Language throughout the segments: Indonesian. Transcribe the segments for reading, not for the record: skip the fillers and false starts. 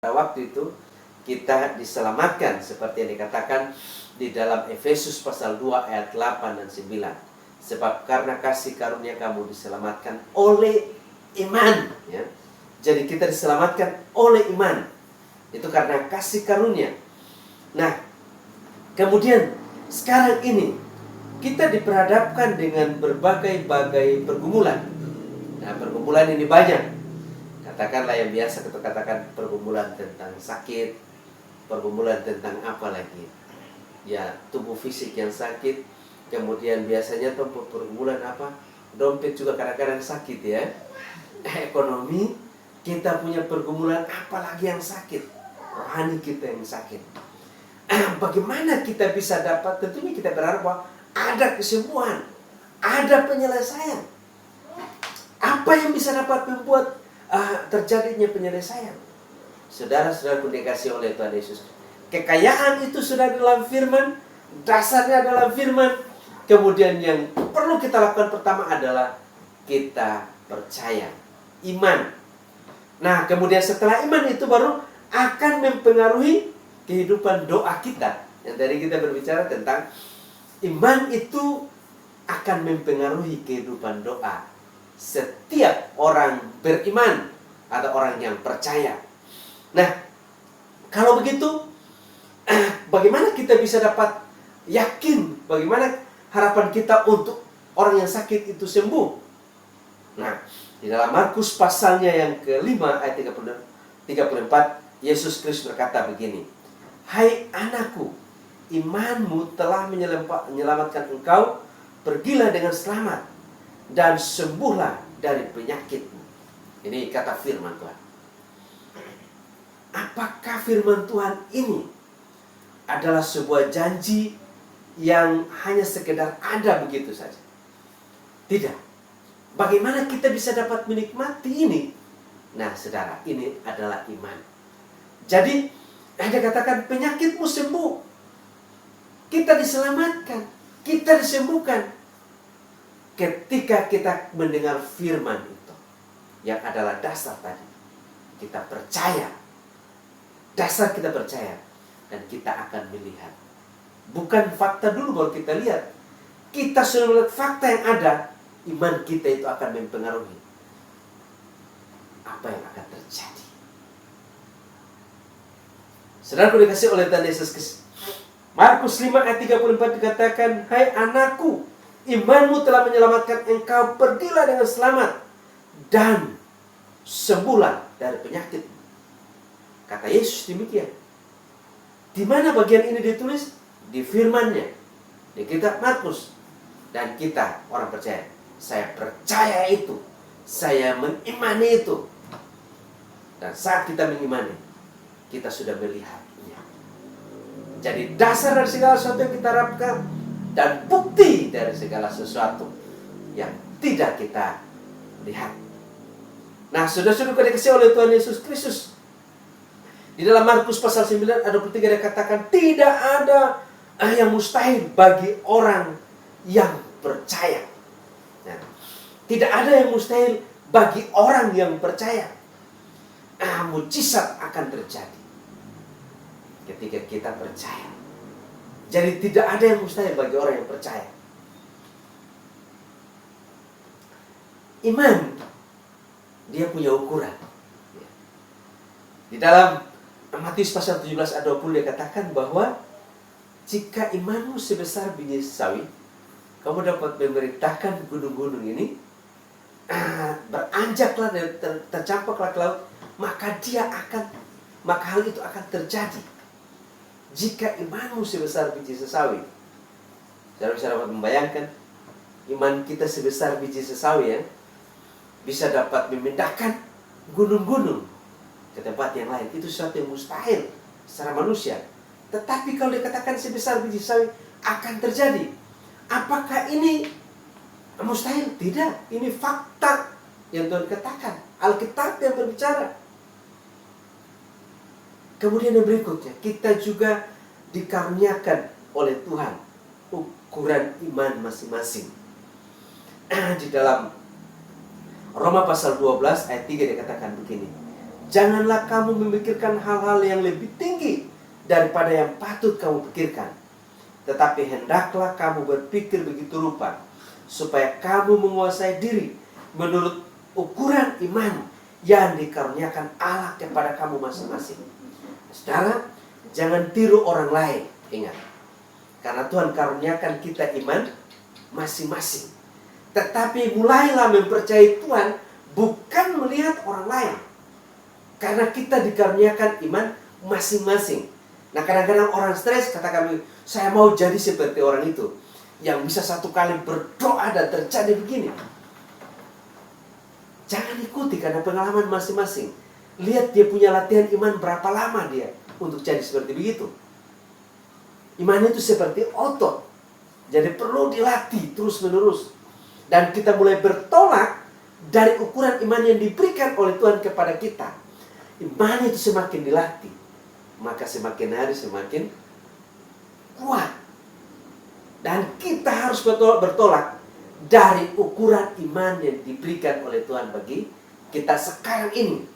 Pada waktu itu kita diselamatkan seperti yang dikatakan di dalam Efesus pasal 2 ayat 8 dan 9. Sebab karena kasih karunia kamu diselamatkan oleh iman, ya. Jadi kita diselamatkan oleh iman. Itu karena kasih karunia. Nah, kemudian sekarang ini kita diperhadapkan dengan berbagai-bagai pergumulan. Nah, pergumulan ini banyak. Katakanlah yang biasa kita katakan pergumulan tentang sakit, pergumulan tentang apa lagi? Ya, tubuh fisik yang sakit. Kemudian biasanya tuh pergumulan apa? Dompet juga kadang-kadang sakit, ya. Ekonomi, kita punya pergumulan apalagi yang sakit. Rohani kita yang sakit. Bagaimana kita bisa dapat? Tentunya kita berharap bahwa ada kesembuhan, ada penyelesaian. Apa yang bisa dapat membuat terjadinya penyelesaian? Saudara-saudara pun dikasih oleh Tuhan Yesus. Kekayaan itu sudah dalam firman, dasarnya dalam firman. Kemudian yang perlu kita lakukan pertama adalah kita percaya, iman. Nah, kemudian setelah iman itu baru akan mempengaruhi kehidupan doa kita. Yang tadi kita berbicara tentang iman itu akan mempengaruhi kehidupan doa setiap orang beriman atau orang yang percaya. Nah, kalau begitu, bagaimana kita bisa dapat yakin? Bagaimana harapan kita untuk orang yang sakit itu sembuh? Nah, di dalam Markus pasalnya yang kelima ayat 34, Yesus Kristus berkata begini, "Hai anakku, imanmu telah menyelamatkan engkau. Pergilah dengan selamat dan sembuhlah dari penyakitmu." Ini kata firman Tuhan. Apakah firman Tuhan ini adalah sebuah janji yang hanya sekedar ada begitu saja? Tidak. Bagaimana kita bisa dapat menikmati ini? Nah, saudara, ini adalah iman. Jadi, ada katakan penyakitmu sembuh. Kita diselamatkan, kita disembuhkan ketika kita mendengar firman itu, yang adalah dasar tadi. Kita percaya. Dasar kita percaya. Dan kita akan melihat. Bukan fakta dulu baru kita lihat. Kita sudah melihat fakta yang ada. Iman kita itu akan mempengaruhi apa yang akan terjadi. Saudara dikasih oleh Tuhan Yesus Kristus. Markus 5 ayat 34 dikatakan, "Hai anakku, imanmu telah menyelamatkan engkau. Pergilah dengan selamat dan sembuhlah dari penyakitmu." Kata Yesus demikian. Di mana bagian ini ditulis? Di firman-Nya, di kitab Markus. Dan kita orang percaya. Saya percaya itu. Saya mengimani itu. Dan saat kita mengimani, kita sudah melihatnya. Jadi dasar dari segala sesuatu yang kita harapkan dan bukti dari segala sesuatu yang tidak kita lihat. Nah, sudah-sudah dikasih oleh Tuhan Yesus Kristus. Di dalam Markus pasal 9 ayat 23 dikatakan, tidak ada yang mustahil bagi orang yang percaya. Nah, tidak ada yang mustahil bagi orang yang percaya. Mujizat akan terjadi ketika kita percaya. Jadi tidak ada yang mustahil bagi orang yang percaya. Iman, dia punya ukuran. Di dalam Matius pasal 17 ayat 20 dikatakan bahwa jika imanmu sebesar biji sawi, kamu dapat memerintahkan gunung-gunung ini beranjaklah dan tercampaklah ke laut, maka hal itu akan terjadi. Jika imanmu sebesar biji sesawi. Saudara bisa dapat membayangkan iman kita sebesar biji sesawi, ya, bisa dapat memindahkan gunung-gunung ke tempat yang lain. Itu sesuatu yang mustahil secara manusia. Tetapi kalau dikatakan sebesar biji sawi akan terjadi. Apakah ini mustahil? Tidak. Ini fakta yang Tuhan katakan. Alkitab yang berbicara. Kemudian yang berikutnya, kita juga dikaruniakan oleh Tuhan ukuran iman masing-masing. Di dalam Roma pasal 12 ayat 3 dikatakan begini, Janganlah kamu memikirkan hal-hal yang lebih tinggi daripada yang patut kamu pikirkan. Tetapi hendaklah kamu berpikir begitu rupa, supaya kamu menguasai diri menurut ukuran iman yang dikaruniakan Allah kepada kamu masing-masing. Saudara, jangan tiru orang lain. Ingat, karena Tuhan karuniakan kita iman masing-masing. Tetapi mulailah mempercayai Tuhan bukan melihat orang lain, karena kita dikaruniakan iman masing-masing. Nah, kadang-kadang orang stres, kata kami, saya mau jadi seperti orang itu, yang bisa satu kali berdoa dan terjadi begini. Jangan ikuti karena pengalaman masing-masing. Lihat dia punya latihan iman berapa lama dia untuk jadi seperti begitu. Iman itu seperti otot, jadi perlu dilatih terus-menerus. Dan kita mulai bertolak dari ukuran iman yang diberikan oleh Tuhan kepada kita. Iman itu semakin dilatih, maka semakin hari semakin kuat. Dan kita harus bertolak dari ukuran iman yang diberikan oleh Tuhan bagi kita sekarang ini.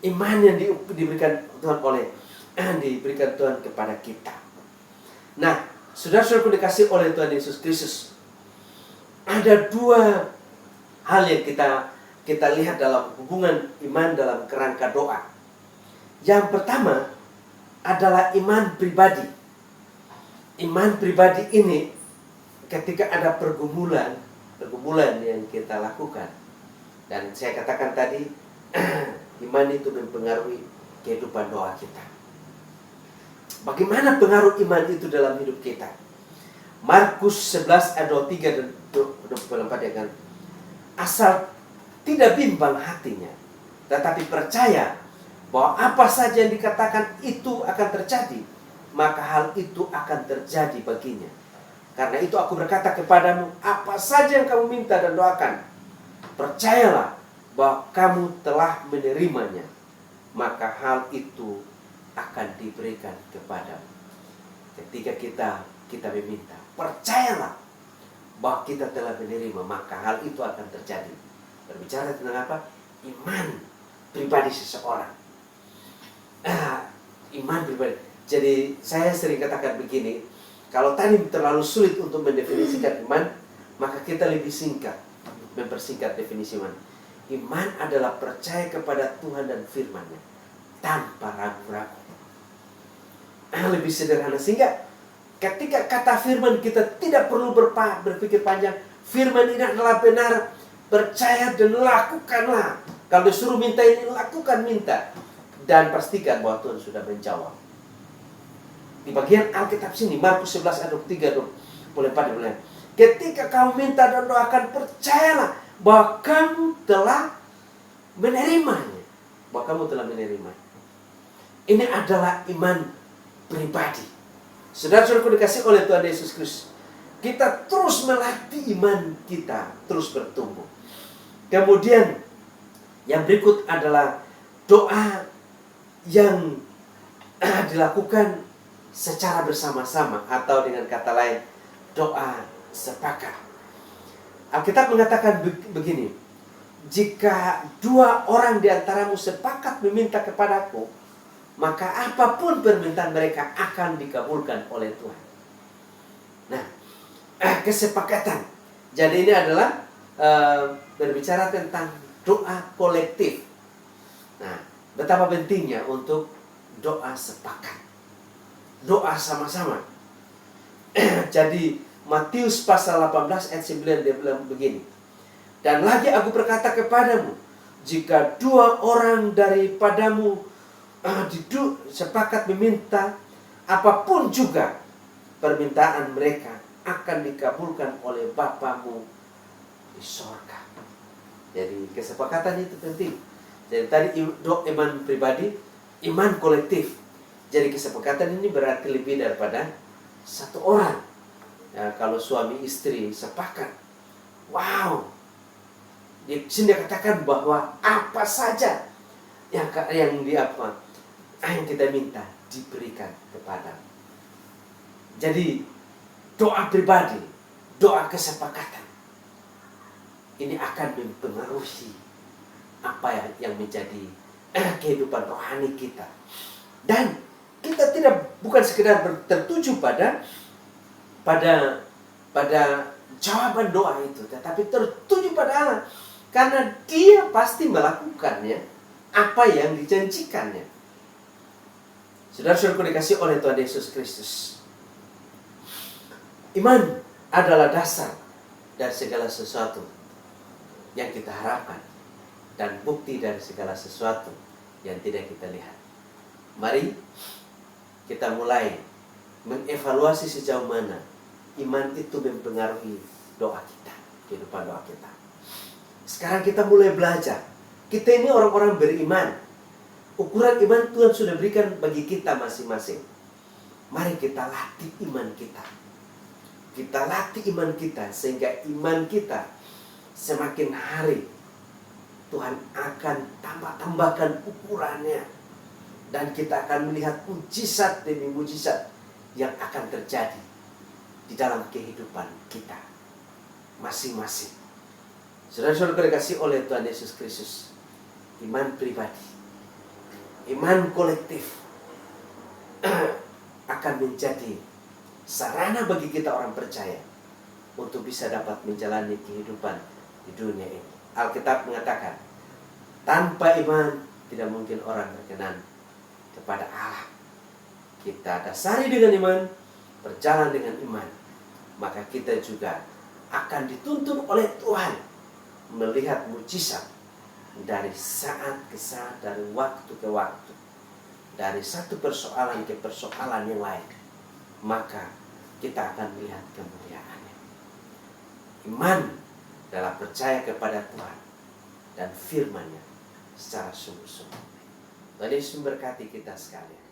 Iman yang diberikan Tuhan kepada kita. Nah, saudara-saudaraku dikasih oleh Tuhan Yesus Kristus, ada dua hal yang kita lihat dalam hubungan iman dalam kerangka doa. Yang pertama adalah iman pribadi. Iman pribadi ini ketika ada pergumulan yang kita lakukan. Dan saya katakan tadi, iman itu mempengaruhi kehidupan doa kita. Bagaimana pengaruh iman itu dalam hidup kita? Markus 11 ayat 23 dan 24 ya kan. Asal tidak bimbang hatinya, tetapi percaya bahwa apa saja yang dikatakan itu akan terjadi, maka hal itu akan terjadi baginya. Karena itu aku berkata kepadamu, apa saja yang kamu minta dan doakan, percayalah bahwa kamu telah menerimanya, maka hal itu akan diberikan kepadamu. Ketika kita meminta, percayalah bahwa kita telah menerima, maka hal itu akan terjadi. Berbicara tentang apa? Iman pribadi seseorang. Iman pribadi. Jadi saya sering katakan begini, kalau tadi terlalu sulit untuk mendefinisikan iman, maka kita lebih singkat, mempersingkat definisi iman. Iman adalah percaya kepada Tuhan dan firman-Nya tanpa ragu-ragu. Lebih sederhana, sehingga ketika kata firman kita tidak perlu berpikir panjang. Firman ini adalah benar, percaya dan lakukanlah. Kalau disuruh minta ini, lakukan, minta. Dan pastikan bahwa Tuhan sudah menjawab. Di bagian Alkitab sini, Markus 11 ayat 23 boleh pada ketika kamu minta dan doakan, percayalah bahwa kamu telah menerimanya. Bahwa kamu telah menerimanya. Ini adalah iman pribadi. Saudara-saudaraku dikasih oleh Tuhan Yesus Kristus, kita terus melatih iman kita terus bertumbuh. Kemudian yang berikut adalah doa yang dilakukan secara bersama-sama, atau dengan kata lain, doa sepakat. Alkitab mengatakan begini, jika dua orang di antaramu sepakat meminta kepadaku, maka apapun permintaan mereka akan dikabulkan oleh Tuhan. Nah, kesepakatan. Jadi ini adalah berbicara tentang doa kolektif. Nah, betapa pentingnya untuk doa sepakat, doa sama-sama. Jadi Matius pasal 18 ayat 9 dia bilang begini, dan lagi aku berkata kepadamu, jika dua orang daripadamu sepakat meminta apapun juga permintaan mereka, akan dikabulkan oleh Bapamu di sorga. Jadi kesepakatan itu penting. Jadi tadi iman pribadi, iman kolektif. Jadi kesepakatan ini berarti lebih daripada satu orang. Ya, kalau suami istri sepakat, wow, di sini dikatakan bahwa apa saja yang kita minta diberikan kepada. Jadi doa pribadi, doa kesepakatan ini akan mempengaruhi apa yang menjadi kehidupan rohani kita. Dan kita bukan sekedar tertuju pada jawaban doa itu, tetapi tertuju pada Allah, karena Dia pasti melakukannya apa yang dijanjikannya. Saudara-saudaraku dikasih oleh Tuhan Yesus Kristus, iman adalah dasar dari segala sesuatu yang kita harapkan dan bukti dari segala sesuatu yang tidak kita lihat. Mari kita mulai mengevaluasi sejauh mana iman itu mempengaruhi doa kita, kehidupan doa kita. Sekarang kita mulai belajar. Kita ini orang-orang beriman. Ukuran iman Tuhan sudah berikan bagi kita masing-masing. Mari kita latih iman kita. Kita latih iman kita sehingga iman kita semakin hari Tuhan akan tambahkan ukurannya. Dan kita akan melihat mujizat demi mujizat yang akan terjadi di dalam kehidupan kita masing-masing. Saudara-saudara dikasih oleh Tuhan Yesus Kristus, iman pribadi, iman kolektif akan menjadi sarana bagi kita orang percaya untuk bisa dapat menjalani kehidupan di dunia ini. Alkitab mengatakan, tanpa iman tidak mungkin orang berkenan kepada Allah. Kita dasari dengan iman, berjalan dengan iman, maka kita juga akan dituntun oleh Tuhan melihat mujizat dari saat ke saat, dari waktu ke waktu, dari satu persoalan ke persoalan yang lain. Maka kita akan melihat kemuliaannya. Iman adalah percaya kepada Tuhan dan firman-Nya secara sungguh-sungguh. Tuhan Yesus memberkati kita sekalian.